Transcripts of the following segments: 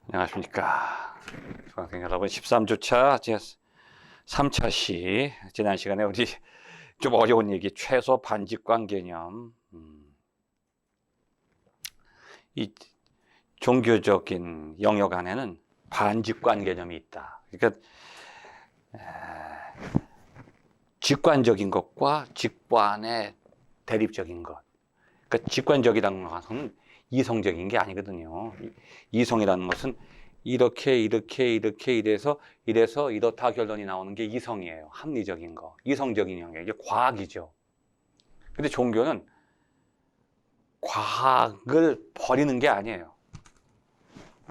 안녕하십니까. 수강생 여러분, 13주차 제 3차 시. 지난 시간에 우리 좀 어려운 얘기, 최소 반직관 개념. 이 종교적인 영역 안에는 반직관 개념이 있다. 그러니까 직관적인 것과 직관의 대립적인 것. 그러니까 직관적이라는 것은 이성적인 게 아니거든요. 이성이라는 것은 이렇게 이래서 이렇다 결론이 나오는 게 이성이에요. 합리적인 거, 이성적인 영역, 이게 과학이죠. 근데 종교는 과학을 버리는 게 아니에요.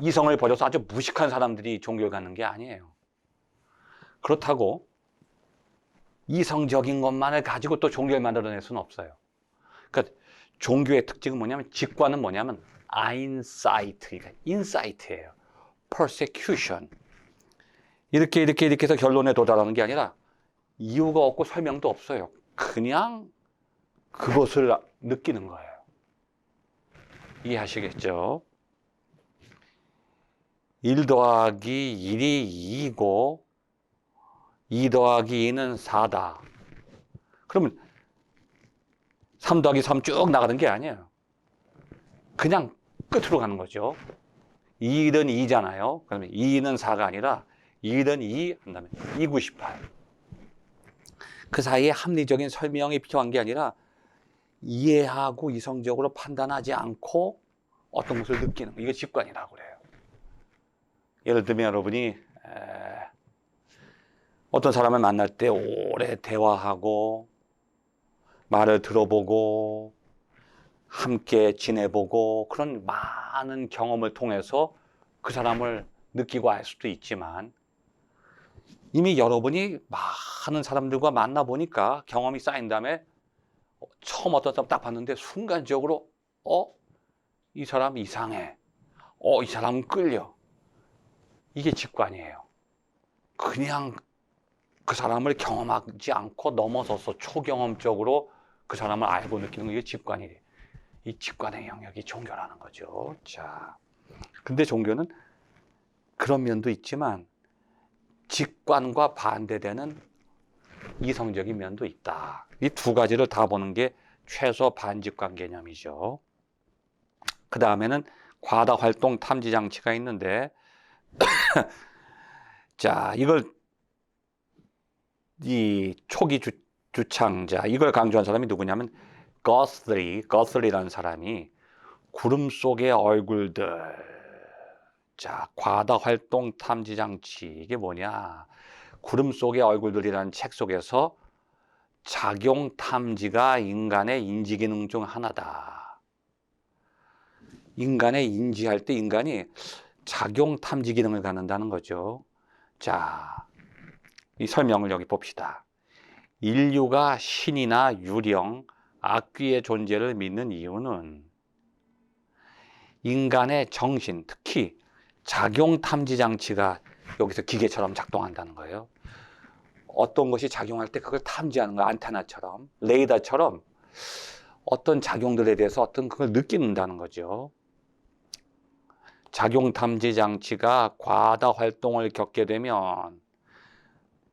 이성을 버려서 아주 무식한 사람들이 종교를 갖는 게 아니에요. 그렇다고 이성적인 것만을 가지고 또 종교를 만들어낼 수는 없어요. 그러니까 종교의 특징은 뭐냐면, 직관은 뭐냐면 아인사이트, 그러니까 인사이트예요. persecution. 이렇게 해서 결론에 도달하는 게 아니라 이유가 없고 설명도 없어요. 그냥 그것을 느끼는 거예요. 이해하시겠죠? 1 더하기 1이 2이고 2 더하기 2는 4다. 그러면 3 더하기 3 쭉 나가는 게 아니에요. 그냥 끝으로 가는 거죠. 1은 2잖아요. 그러면 2는 4가 아니라 1은 2, 한 다음에 2, 9, 18. 그 사이에 합리적인 설명이 필요한 게 아니라 이해하고 이성적으로 판단하지 않고 어떤 것을 느끼는 거. 이게 직관이라고 그래요. 예를 들면 여러분이 어떤 사람을 만날 때 오래 대화하고 말을 들어보고 함께 지내보고 그런 많은 경험을 통해서 그 사람을 느끼고 알 수도 있지만, 이미 여러분이 많은 사람들과 만나보니까 경험이 쌓인 다음에 처음 어떤 사람 딱 봤는데 순간적으로 이 사람 이상해, 이 사람은 끌려. 이게 직관이에요. 그냥 그 사람을 경험하지 않고 넘어서서 초경험적으로 그 사람을 알고 느끼는 게 직관이에요. 이 직관의 영역이 종교라는 거죠. 자, 근데 종교는 그런 면도 있지만 직관과 반대되는 이성적인 면도 있다. 이 두 가지를 다 보는 게 최소 반직관 개념이죠. 그 다음에는 과다 활동 탐지 장치가 있는데 자, 이걸 이 초기 주창자, 이걸 강조한 사람이 누구냐면 거슬리라는 사람이 구름 속의 얼굴들. 자, 과다 활동 탐지 장치, 이게 뭐냐? 구름 속의 얼굴들이라는 책 속에서 작용 탐지가 인간의 인지 기능 중 하나다. 인간의 인지할 때 인간이 작용 탐지 기능을 갖는다는 거죠. 자, 이 설명을 여기 봅시다. 인류가 신이나 유령, 악귀의 존재를 믿는 이유는 인간의 정신, 특히 작용 탐지 장치가 여기서 기계처럼 작동한다는 거예요. 어떤 것이 작용할 때 그걸 탐지하는 거, 안테나처럼, 레이더처럼 어떤 작용들에 대해서 어떤 그걸 느낀다는 거죠. 작용 탐지 장치가 과다 활동을 겪게 되면,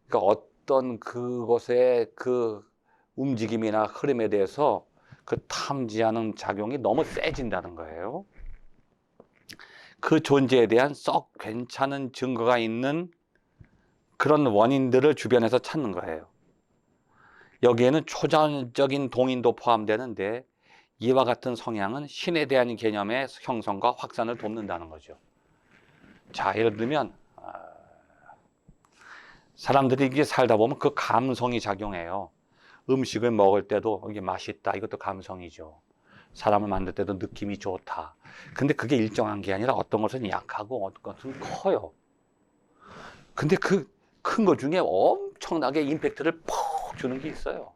그러니까 어떤 그것의 그 움직임이나 흐름에 대해서 그 탐지하는 작용이 너무 세진다는 거예요. 그 존재에 대한 썩 괜찮은 증거가 있는 그런 원인들을 주변에서 찾는 거예요. 여기에는 초자연적인 동인도 포함되는데, 이와 같은 성향은 신에 대한 개념의 형성과 확산을 돕는다는 거죠. 자, 예를 들면 사람들이 이게 살다 보면 그 감성이 작용해요. 음식을 먹을 때도 이게 맛있다, 이것도 감성이죠. 사람을 만들 때도 느낌이 좋다. 근데 그게 일정한 게 아니라 어떤 것은 약하고 어떤 것은 커요. 근데 그 큰 것 중에 엄청나게 임팩트를 퍽 주는 게 있어요.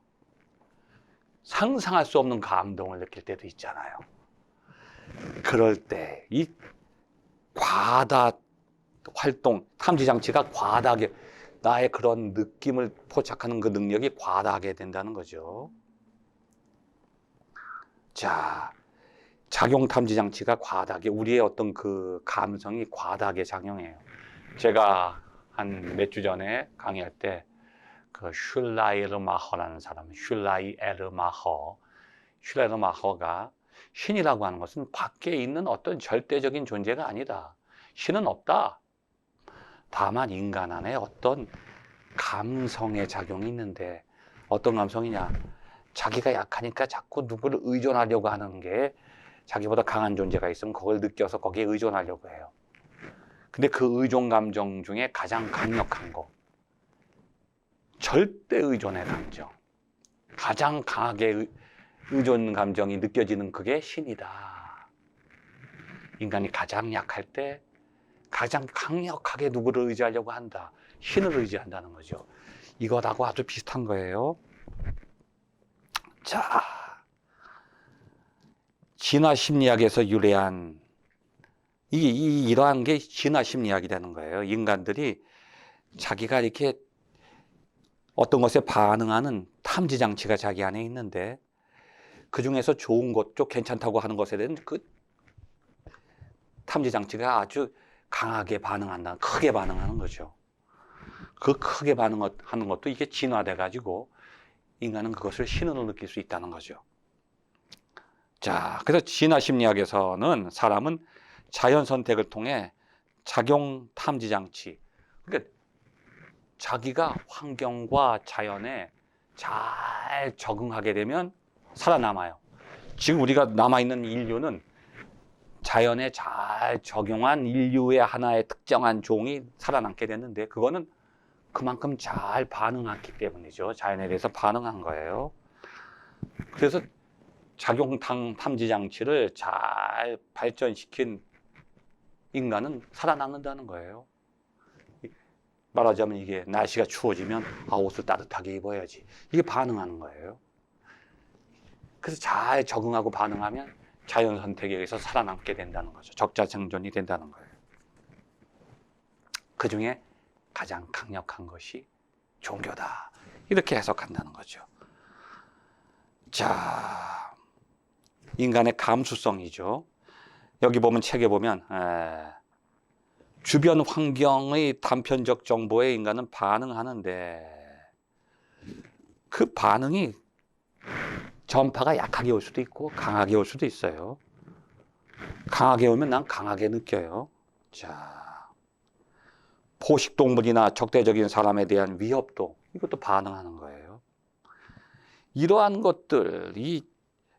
상상할 수 없는 감동을 느낄 때도 있잖아요. 그럴 때 이 과다 활동, 탐지 장치가 과다하게 나의 그런 느낌을 포착하는 그 능력이 과다하게 된다는 거죠. 자, 작용 탐지 장치가 과다하게 우리의 어떤 그 감성이 과다하게 작용해요. 제가 한 몇 주 전에 강의할 때 그 슐라이르마허라는 사람, 슐라이르마허가 신이라고 하는 것은 밖에 있는 어떤 절대적인 존재가 아니다. 신은 없다. 다만 인간 안에 어떤 감성의 작용이 있는데 어떤 감성이냐? 자기가 약하니까 자꾸 누구를 의존하려고 하는 게 자기보다 강한 존재가 있으면 그걸 느껴서 거기에 의존하려고 해요. 근데 그 의존 감정 중에 가장 강력한 거, 절대 의존의 감정, 가장 강하게 의존 감정이 느껴지는 그게 신이다. 인간이 가장 약할 때 가장 강력하게 누구를 의지하려고 한다. 신을 의지한다는 거죠. 이거하고 아주 비슷한 거예요. 자, 진화 심리학에서 유래한 이러한 게 진화 심리학이 되는 거예요. 인간들이 자기가 이렇게 어떤 것에 반응하는 탐지 장치가 자기 안에 있는데 그 중에서 좋은 것 쪽 괜찮다고 하는 것에 대한 그 탐지 장치가 아주 강하게 반응한다, 크게 반응하는 거죠. 그 크게 반응하는 것도 이게 진화돼 가지고 인간은 그것을 신으로 느낄 수 있다는 거죠. 자, 그래서 진화 심리학에서는 사람은 자연 선택을 통해 작용 탐지 장치, 그러니까 자기가 환경과 자연에 잘 적응하게 되면 살아남아요. 지금 우리가 남아있는 인류는 자연에 잘 적용한 인류의 하나의 특정한 종이 살아남게 됐는데 그거는 그만큼 잘 반응했기 때문이죠. 자연에 대해서 반응한 거예요. 그래서 작용 탐지 장치를 잘 발전시킨 인간은 살아남는다는 거예요. 말하자면 이게 날씨가 추워지면 옷을 따뜻하게 입어야지. 이게 반응하는 거예요. 그래서 잘 적응하고 반응하면 자연 선택에 의해서 살아남게 된다는 거죠. 적자생존이 된다는 거예요. 그 중에 가장 강력한 것이 종교다. 이렇게 해석한다는 거죠. 자, 인간의 감수성이죠. 여기 보면 책에 보면 주변 환경의 단편적 정보에 인간은 반응하는데 그 반응이 전파가 약하게 올 수도 있고 강하게 올 수도 있어요. 강하게 오면 난 강하게 느껴요. 자, 포식동물이나 적대적인 사람에 대한 위협도 이것도 반응하는 거예요. 이러한 것들, 이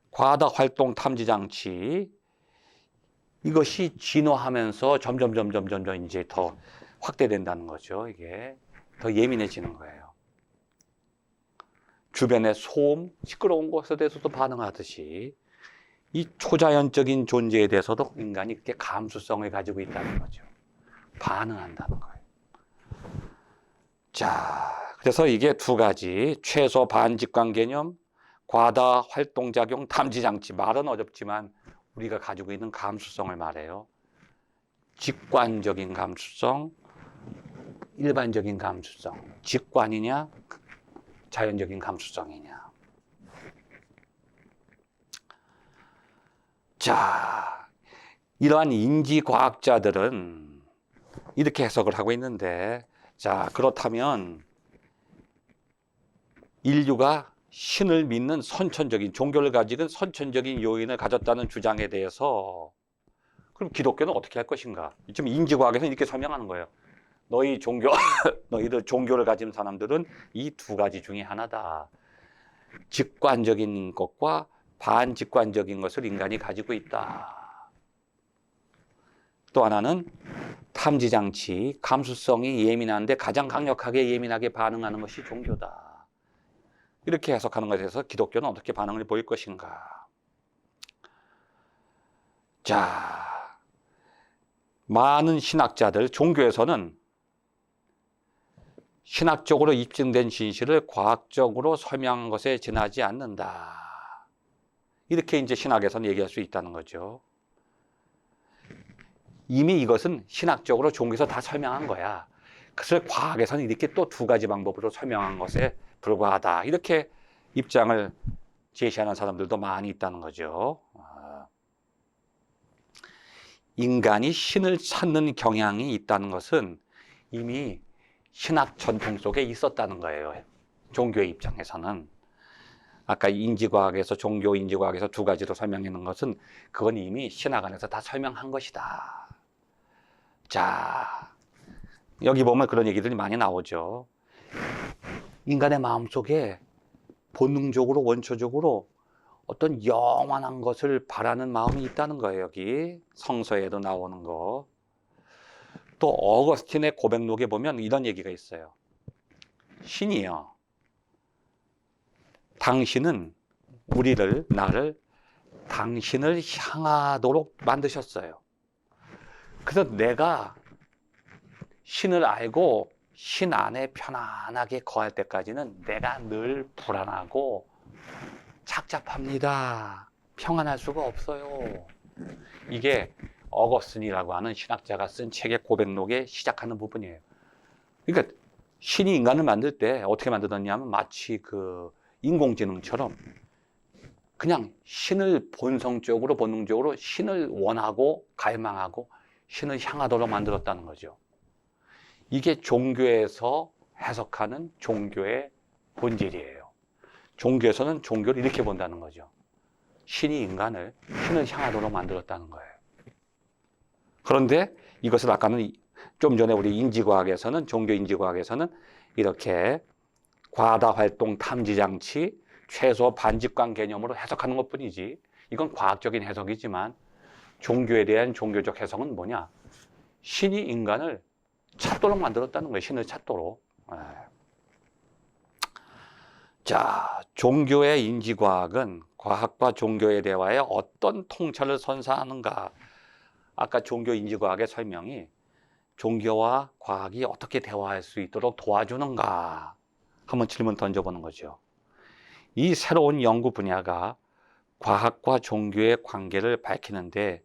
과다 활동 탐지 장치 이것이 진화하면서 점점 이제 더 확대된다는 거죠. 이게 더 예민해지는 거예요. 주변의 소음, 시끄러운 것에 대해서도 반응하듯이 이 초자연적인 존재에 대해서도 인간이 그렇게 감수성을 가지고 있다는 거죠. 반응한다는 거예요. 자, 그래서 이게 두 가지, 최소 반직관 개념, 과다 활동작용 탐지장치. 말은 어렵지만 우리가 가지고 있는 감수성을 말해요. 직관적인 감수성, 일반적인 감수성. 직관이냐, 자연적인 감수성이냐. 자, 이러한 인지과학자들은 이렇게 해석을 하고 있는데, 자, 그렇다면 인류가 신을 믿는 선천적인, 종교를 가지는 선천적인 요인을 가졌다는 주장에 대해서 그럼 기독교는 어떻게 할 것인가? 지금 인지과학에서는 이렇게 설명하는 거예요. 너희들 종교를 가진 사람들은 이 두 가지 중에 하나다. 직관적인 것과 반직관적인 것을 인간이 가지고 있다. 또 하나는 탐지장치, 감수성이 예민한데 가장 강력하게 예민하게 반응하는 것이 종교다. 이렇게 해석하는 것에 대해서 기독교는 어떻게 반응을 보일 것인가? 자, 많은 신학자들, 종교에서는 신학적으로 입증된 진실을 과학적으로 설명한 것에 지나지 않는다. 이렇게 이제 신학에서는 얘기할 수 있다는 거죠. 이미 이것은 신학적으로 종교에서 다 설명한 거야. 그것을 과학에서는 이렇게 또 두 가지 방법으로 설명한 것에 불과하다. 이렇게 입장을 제시하는 사람들도 많이 있다는 거죠. 인간이 신을 찾는 경향이 있다는 것은 이미 신학 전통 속에 있었다는 거예요. 종교의 입장에서는. 아까 인지과학에서, 종교 인지과학에서 두 가지로 설명하는 것은 그건 이미 신학 안에서 다 설명한 것이다. 자, 여기 보면 그런 얘기들이 많이 나오죠. 인간의 마음속에 본능적으로, 원초적으로 어떤 영원한 것을 바라는 마음이 있다는 거예요. 여기 성서에도 나오는 거. 또 어거스틴의 고백록에 보면 이런 얘기가 있어요. 신이요, 당신은 나를 당신을 향하도록 만드셨어요. 그래서 내가 신을 알고 신 안에 편안하게 거할 때까지는 내가 늘 불안하고 착잡합니다. 평안할 수가 없어요. 이게 어거스틴이라고 하는 신학자가 쓴 책의 고백록에 시작하는 부분이에요. 그러니까 신이 인간을 만들 때 어떻게 만들었냐면 마치 그 인공지능처럼 그냥 신을 본성적으로, 본능적으로 신을 원하고 갈망하고 신을 향하도록 만들었다는 거죠. 이게 종교에서 해석하는 종교의 본질이에요. 종교에서는 종교를 이렇게 본다는 거죠. 신이 인간을 신을 향하도록 만들었다는 거예요. 그런데 이것을 아까는 좀 전에 우리 인지과학에서는, 종교 인지과학에서는 이렇게 과다 활동 탐지 장치, 최소 반직관 개념으로 해석하는 것 뿐이지, 이건 과학적인 해석이지만 종교에 대한 종교적 해석은 뭐냐? 신이 인간을 찾도록 만들었다는 거예요. 신을 찾도록. 자, 종교의 인지과학은 과학과 종교의 대화에 어떤 통찰을 선사하는가? 아까 종교 인지과학의 설명이 종교와 과학이 어떻게 대화할 수 있도록 도와주는가? 한번 질문 던져보는 거죠. 이 새로운 연구 분야가 과학과 종교의 관계를 밝히는데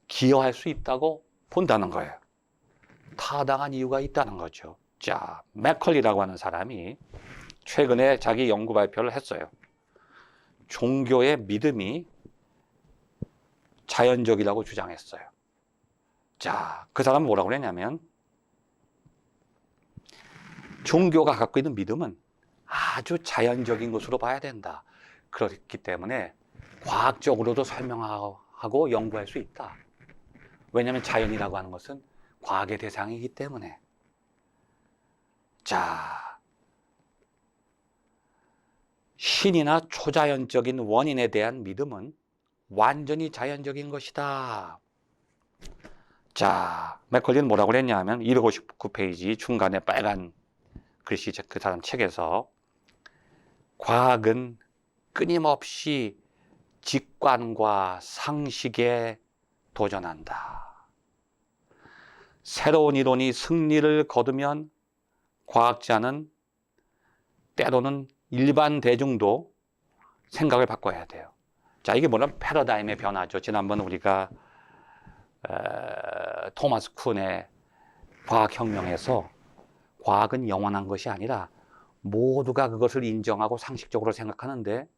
기여할 수 있다고 본다는 거예요. 타당한 이유가 있다는 거죠. 자, 맥컬리라고 하는 사람이 최근에 자기 연구 발표를 했어요. 종교의 믿음이 자연적이라고 주장했어요. 자, 그 사람은 뭐라고 그랬냐면 종교가 갖고 있는 믿음은 아주 자연적인 것으로 봐야 된다. 그렇기 때문에 과학적으로도 설명하고 연구할 수 있다. 왜냐하면 자연이라고 하는 것은 과학의 대상이기 때문에. 자, 신이나 초자연적인 원인에 대한 믿음은 완전히 자연적인 것이다. 자, 맥컬리는 뭐라고 그랬냐 하면 259페이지 중간에 빨간 글씨, 그 사람 책에서 과학은 끊임없이 직관과 상식에 도전한다. 새로운 이론이 승리를 거두면 과학자는 때로는 일반 대중도 생각을 바꿔야 돼요. 자, 이게 뭐냐면 패러다임의 변화죠. 지난번 우리가 토마스 쿤의 과학혁명에서 과학은 영원한 것이 아니라 모두가 그것을 인정하고 상식적으로 생각하는데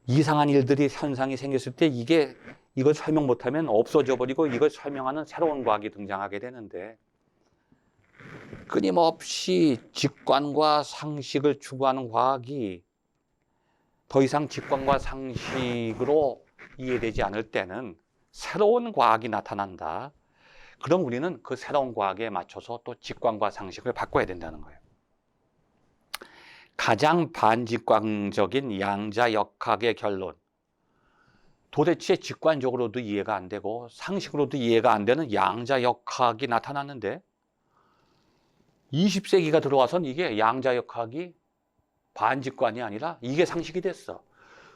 이상한 일들이, 현상이 생겼을 때 이걸 설명 못하면 없어져 버리고 이걸 설명하는 새로운 과학이 등장하게 되는데, 끊임없이 직관과 상식을 추구하는 과학이 더 이상 직관과 상식으로 이해되지 않을 때는 새로운 과학이 나타난다. 그럼 우리는 그 새로운 과학에 맞춰서 또 직관과 상식을 바꿔야 된다는 거예요. 가장 반직관적인 양자역학의 결론. 도대체 직관적으로도 이해가 안 되고 상식으로도 이해가 안 되는 양자역학이 나타났는데 20세기가 들어와선 이게 양자역학이 반직관이 아니라 이게 상식이 됐어.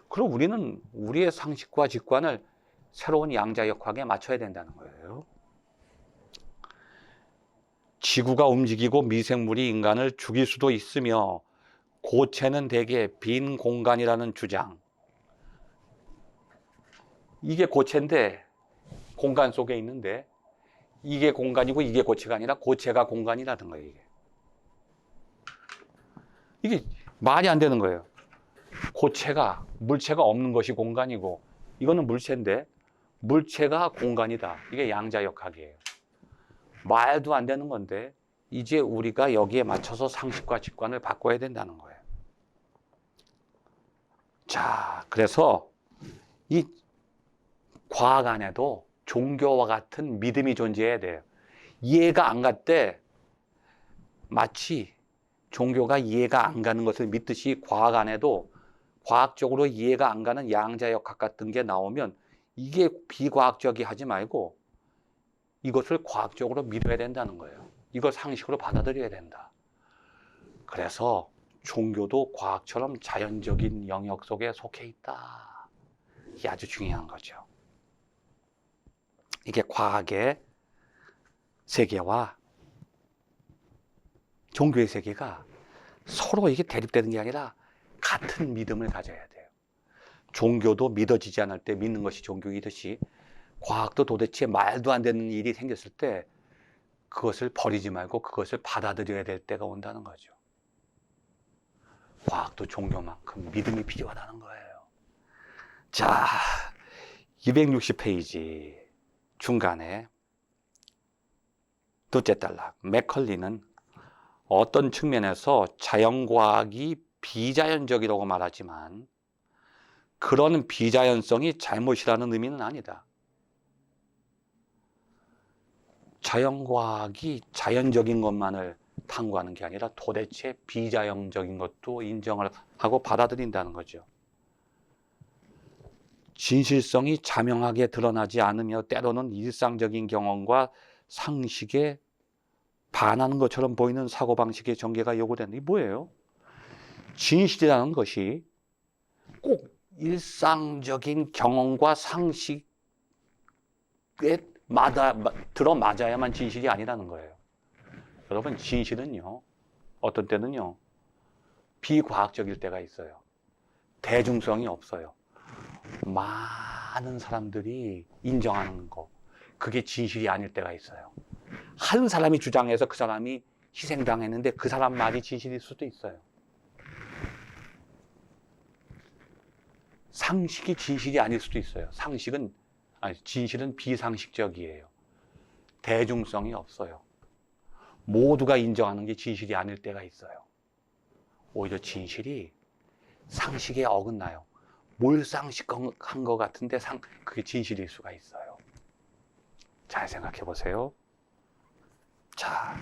그럼 우리는 우리의 상식과 직관을 새로운 양자역학에 맞춰야 된다는 거예요. 지구가 움직이고 미생물이 인간을 죽일 수도 있으며 고체는 대개 빈 공간이라는 주장. 이게 고체인데 공간 속에 있는데 이게 공간이고 이게 고체가 아니라 고체가 공간이라는 거예요. 이게 말이 안 되는 거예요. 물체가 없는 것이 공간이고 이거는 물체인데 물체가 공간이다. 이게 양자역학이에요. 말도 안 되는 건데 이제 우리가 여기에 맞춰서 상식과 직관을 바꿔야 된다는 거예요. 자, 그래서 이 과학 안에도 종교와 같은 믿음이 존재해야 돼요. 이해가 안 갈 때 마치 종교가 이해가 안 가는 것을 믿듯이 과학 안에도 과학적으로 이해가 안 가는 양자역학 같은 게 나오면 이게 비과학적이 하지 말고 이것을 과학적으로 믿어야 된다는 거예요. 이걸 상식으로 받아들여야 된다. 그래서 종교도 과학처럼 자연적인 영역 속에 속해 있다. 이게 아주 중요한 거죠. 이게 과학의 세계와 종교의 세계가 서로 이게 대립되는 게 아니라 같은 믿음을 가져야 돼요. 종교도 믿어지지 않을 때 믿는 것이 종교이듯이 과학도 도대체 말도 안 되는 일이 생겼을 때 그것을 버리지 말고 그것을 받아들여야 될 때가 온다는 거죠. 과학도 종교만큼 믿음이 필요하다는 거예요. 자, 260페이지 중간에 둘째 단락, 맥컬리는 어떤 측면에서 자연과학이 비자연적이라고 말하지만 그런 비자연성이 잘못이라는 의미는 아니다. 자연과학이 자연적인 것만을 탐구하는 게 아니라 도대체 비자연적인 것도 인정을 하고 받아들인다는 거죠. 진실성이 자명하게 드러나지 않으며 때로는 일상적인 경험과 상식에 반하는 것처럼 보이는 사고방식의 전개가 요구되는 게 뭐예요? 진실이라는 것이 꼭 일상적인 경험과 상식에 들어맞아야만 진실이 아니라는 거예요. 여러분, 진실은요, 어떤 때는요, 비과학적일 때가 있어요. 대중성이 없어요. 많은 사람들이 인정하는 거, 그게 진실이 아닐 때가 있어요. 한 사람이 주장해서 그 사람이 희생당했는데 그 사람 말이 진실일 수도 있어요. 상식이 진실이 아닐 수도 있어요. 진실은 비상식적이에요. 대중성이 없어요. 모두가 인정하는 게 진실이 아닐 때가 있어요. 오히려 진실이 상식에 어긋나요. 몰상식한 것 같은데 그게 진실일 수가 있어요. 잘 생각해 보세요. 자,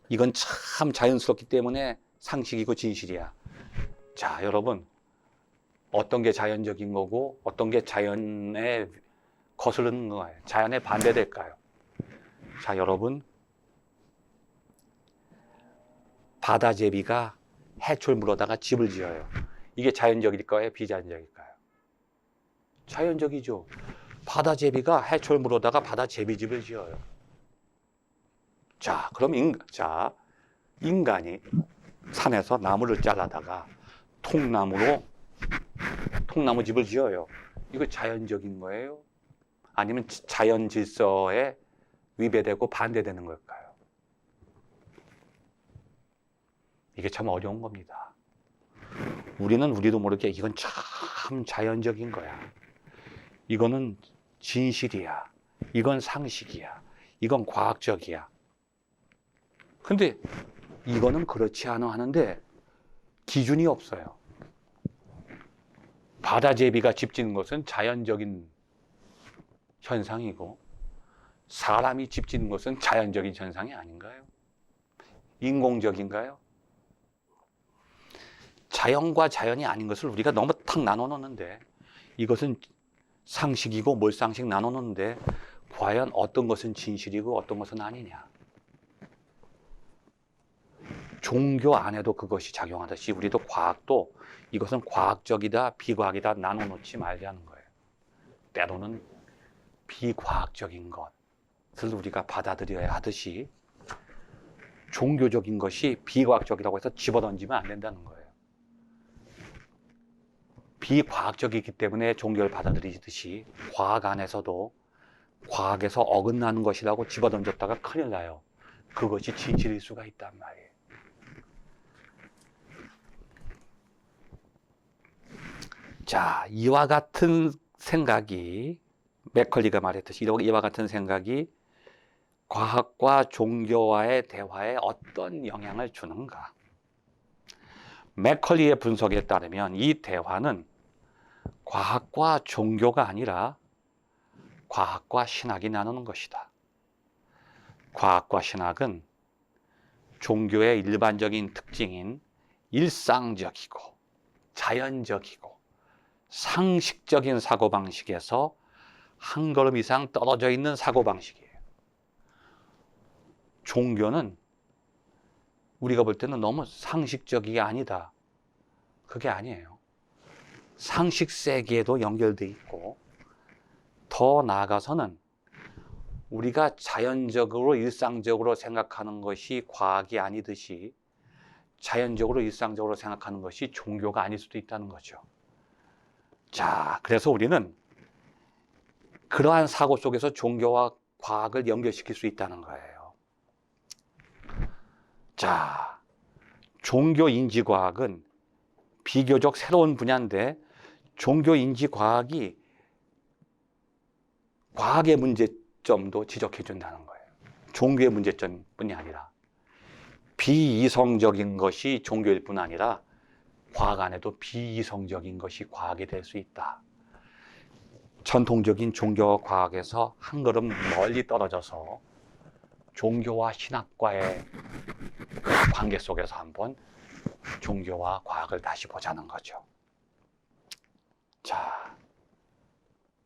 이건 참 자연스럽기 때문에 상식이고 진실이야. 자, 여러분, 어떤 게 자연적인 거고 어떤 게 자연에 거스르는 거예요. 자연에 반대될까요? 자, 여러분, 바다제비가 해초를 물어다가 집을 지어요. 이게 자연적일까요? 비자연적일까요? 자연적이죠. 바다제비가 해초를 물어다가 바다제비집을 지어요. 자, 그럼 인간이 산에서 나무를 잘라다가 통나무집을 지어요. 이거 자연적인 거예요? 아니면 자연 질서에 위배되고 반대되는 걸까요? 이게 참 어려운 겁니다. 우리도 모르게 이건 참 자연적인 거야. 이거는 진실이야. 이건 상식이야. 이건 과학적이야. 근데 이거는 그렇지 않아 하는데 기준이 없어요. 바다제비가 집 짓는 것은 자연적인 현상이고 사람이 집 짓는 것은 자연적인 현상이 아닌가요? 인공적인가요? 자연과 자연이 아닌 것을 우리가 너무 탁 나눠 놓는데 이것은 상식이고 몰상식 나눠 놓는데 과연 어떤 것은 진실이고 어떤 것은 아니냐? 종교 안에도 그것이 작용하듯이 우리도 과학도 이것은 과학적이다 비과학이다 나눠 놓지 말자는 거예요. 때로는 비과학적인 것을 우리가 받아들여야 하듯이 종교적인 것이 비과학적이라고 해서 집어던지면 안 된다는 거예요. 비과학적이기 때문에 종교를 받아들이듯이 과학 안에서도 과학에서 어긋나는 것이라고 집어던졌다가 큰일 나요. 그것이 진실일 수가 있단 말이에요. 자, 이와 같은 생각이 맥컬리가 말했듯이 이와 같은 생각이 과학과 종교와의 대화에 어떤 영향을 주는가? 맥컬리의 분석에 따르면 이 대화는 과학과 종교가 아니라 과학과 신학이 나누는 것이다. 과학과 신학은 종교의 일반적인 특징인 일상적이고 자연적이고 상식적인 사고방식에서 한 걸음 이상 떨어져 있는 사고방식이에요. 종교는 우리가 볼 때는 너무 상식적이 아니다. 그게 아니에요. 상식 세계에도 연결돼 있고 더 나아가서는 우리가 자연적으로 일상적으로 생각하는 것이 과학이 아니듯이 자연적으로 일상적으로 생각하는 것이 종교가 아닐 수도 있다는 거죠. 자, 그래서 우리는 그러한 사고 속에서 종교와 과학을 연결시킬 수 있다는 거예요. 자, 종교인지과학은 비교적 새로운 분야인데 종교인지과학이 과학의 문제점도 지적해 준다는 거예요. 종교의 문제점뿐이 아니라 비이성적인 것이 종교일 뿐 아니라 과학 안에도 비이성적인 것이 과학이 될 수 있다. 전통적인 종교와 과학에서 한 걸음 멀리 떨어져서 종교와 신학과의 관계 속에서 한번 종교와 과학을 다시 보자는 거죠. 자,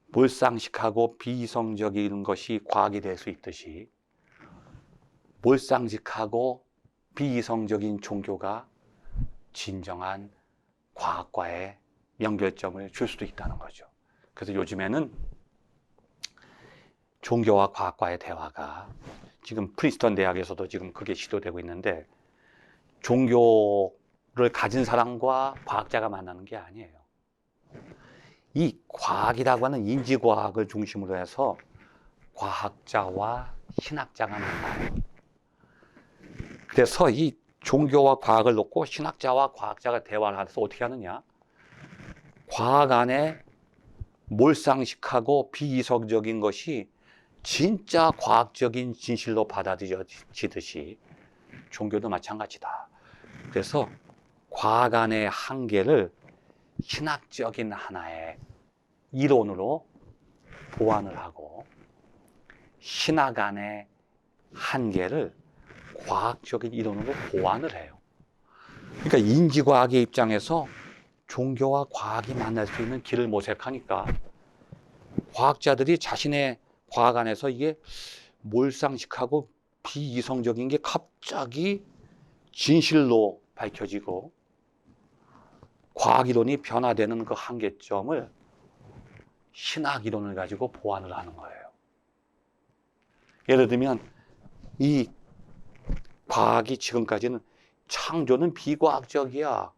몰상식하고 비이성적인 것이 과학이 될 수 있듯이 몰상식하고 비이성적인 종교가 진정한 과학과의 연결점을 줄 수도 있다는 거죠. 그래서 요즘에는 종교와 과학과의 대화가 지금 프린스턴 대학에서도 지금 그게 시도되고 있는데 종교를 가진 사람과 과학자가 만나는 게 아니에요. 이 과학이라고 하는 인지과학을 중심으로 해서 과학자와 신학자가 만나요. 그래서 이 종교와 과학을 놓고 신학자와 과학자가 대화를 해서 어떻게 하느냐? 과학 안에 몰상식하고 비이성적인 것이 진짜 과학적인 진실로 받아들여지듯이 종교도 마찬가지다. 그래서 과학 안의 한계를 신학적인 하나의 이론으로 보완을 하고 신학 안의 한계를 과학적인 이론으로 보완을 해요. 그러니까 인지과학의 입장에서 종교와 과학이 만날 수 있는 길을 모색하니까 과학자들이 자신의 과학 안에서 이게 몰상식하고 비이성적인 게 갑자기 진실로 밝혀지고 과학 이론이 변화되는 그 한계점을 신학 이론을 가지고 보완을 하는 거예요. 예를 들면 이 과학이 지금까지는 창조는 비과학적이야.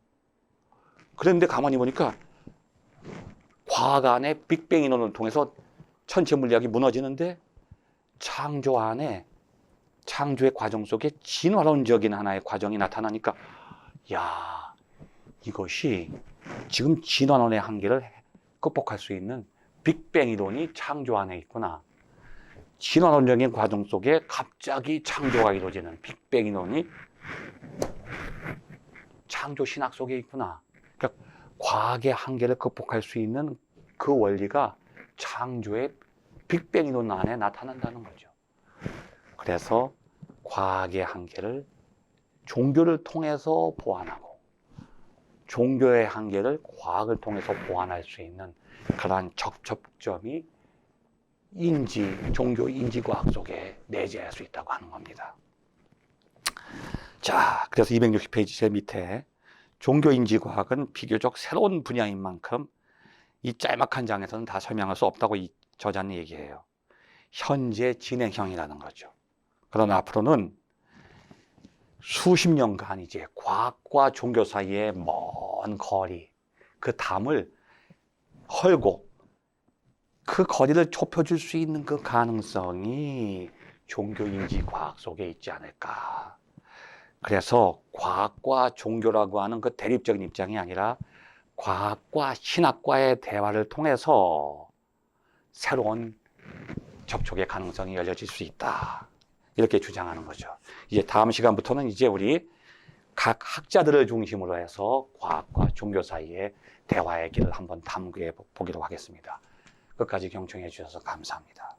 그런데 가만히 보니까 과학 안에 빅뱅 이론을 통해서 천체 물리학이 무너지는데 창조 안에 창조의 과정 속에 진화론적인 하나의 과정이 나타나니까 야, 이것이 지금 진화론의 한계를 극복할 수 있는 빅뱅 이론이 창조 안에 있구나. 진화론적인 과정 속에 갑자기 창조가 이루어지는 빅뱅 이론이 창조 신학 속에 있구나. 그러니까 과학의 한계를 극복할 수 있는 그 원리가 창조의 빅뱅 이론 안에 나타난다는 거죠. 그래서 과학의 한계를 종교를 통해서 보완하고 종교의 한계를 과학을 통해서 보완할 수 있는 그러한 접촉점이 종교 인지과학 속에 내재할 수 있다고 하는 겁니다. 자, 그래서 260페이지 제 밑에 종교 인지과학은 비교적 새로운 분야인 만큼 이 짤막한 장에서는 다 설명할 수 없다고 이 저자는 얘기해요. 현재 진행형이라는 거죠. 그러나 앞으로는 수십 년간 이제 과학과 종교 사이의 먼 거리, 그 담을 헐고 그 거리를 좁혀줄 수 있는 그 가능성이 종교인지과학 속에 있지 않을까. 그래서 과학과 종교라고 하는 그 대립적인 입장이 아니라 과학과 신학과의 대화를 통해서 새로운 접촉의 가능성이 열려질 수 있다. 이렇게 주장하는 거죠. 이제 다음 시간부터는 이제 우리 각 학자들을 중심으로 해서 과학과 종교 사이의 대화의 길을 한번 탐구해 보기로 하겠습니다. 끝까지 경청해 주셔서 감사합니다.